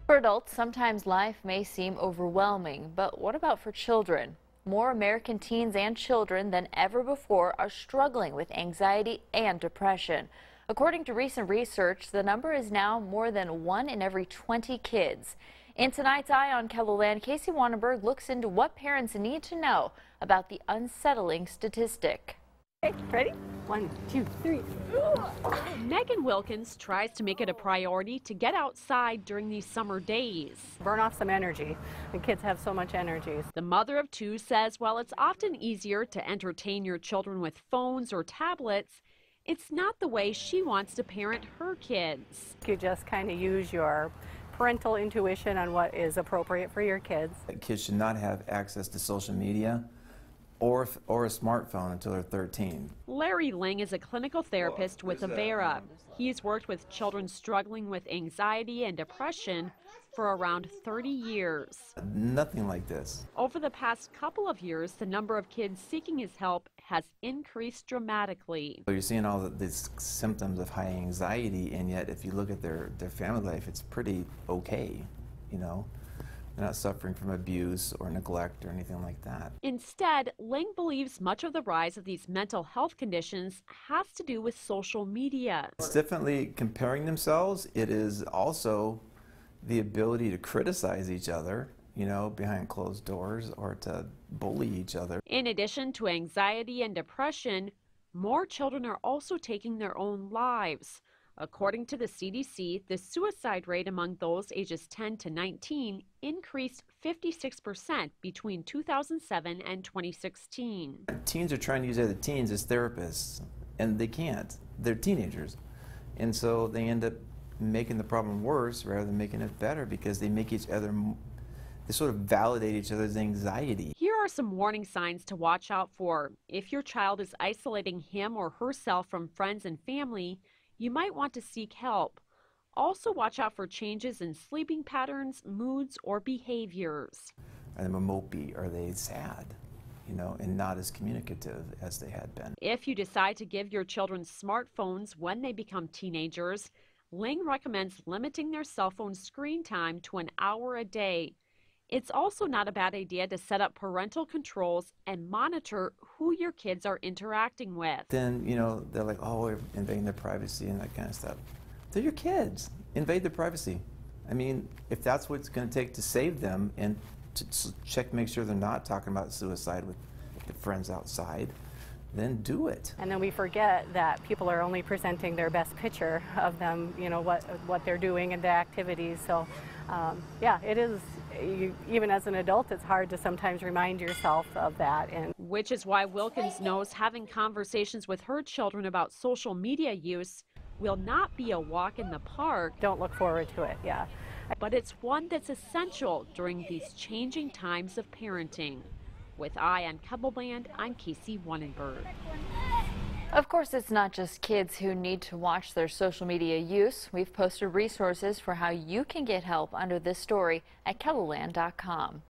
For adults, sometimes life may seem overwhelming, but what about for children? More American teens and children than ever before are struggling with anxiety and depression. According to recent research, the number is now more than 1 in every 20 kids. In tonight's Eye on KELOLAND, Casey Wannenberg looks into what parents need to know about the unsettling statistic. Okay, ready? 1, 2, 3. Megan Wilkins tries to make it a priority to get outside during these summer days. Burn off some energy. The kids have so much energy. The mother of two says while it's often easier to entertain your children with phones or tablets, it's not the way she wants to parent her kids. You just kind of use your parental intuition on what is appropriate for your kids. Kids should not have access to social media or a smartphone until they're 13. Larry Ling is a clinical therapist with Avera. He's worked with children struggling with anxiety and depression for around 30 years. Nothing like this. Over the past couple of years, the number of kids seeking his help has increased dramatically. So you're seeing all these symptoms of high anxiety, and yet if you look at their family life, it's pretty okay, you know. They're not suffering from abuse or neglect or anything like that. Instead, Ling believes much of the rise of these mental health conditions has to do with social media. It's definitely comparing themselves. It is also the ability to criticize each other, you know, behind closed doors, or to bully each other. In addition to anxiety and depression, more children are also taking their own lives. According to the CDC, the suicide rate among those ages 10 to 19 increased 56% between 2007 and 2016. Teens are trying to use other teens as therapists, and they can't. They're teenagers. And so they end up making the problem worse rather than making it better, because they make each other, they sort of validate each other's anxiety. Here are some warning signs to watch out for. If your child is isolating him or herself from friends and family, you might want to seek help. Also watch out for changes in sleeping patterns, moods, or behaviors. Are they mopey? Are they sad? You know, and not as communicative as they had been. If you decide to give your children smartphones when they become teenagers, Ling recommends limiting their cell phone screen time to an hour a day. It's also not a bad idea to set up parental controls and monitor who your kids are interacting with. Then, you know, they're like, oh, we're invading their privacy and that kind of stuff. They're your kids. Invade their privacy. I mean, if that's what it's going to take to save them and to check, make sure they're not talking about suicide with their friends outside, then do it. And then we forget that people are only presenting their best picture of them, you know, what they're doing and their activities. So, yeah, it is. Even as an adult, it's hard to sometimes remind yourself of that. Which is why Wilkins knows having conversations with her children about social media use will not be a walk in the park. Don't look forward to it, yeah. But it's one that's essential during these changing times of parenting. With Eye on KELOLAND, I'm Casey Wannenberg. Of course, it's not just kids who need to watch their social media use. We've posted resources for how you can get help under this story at KELOLAND.com.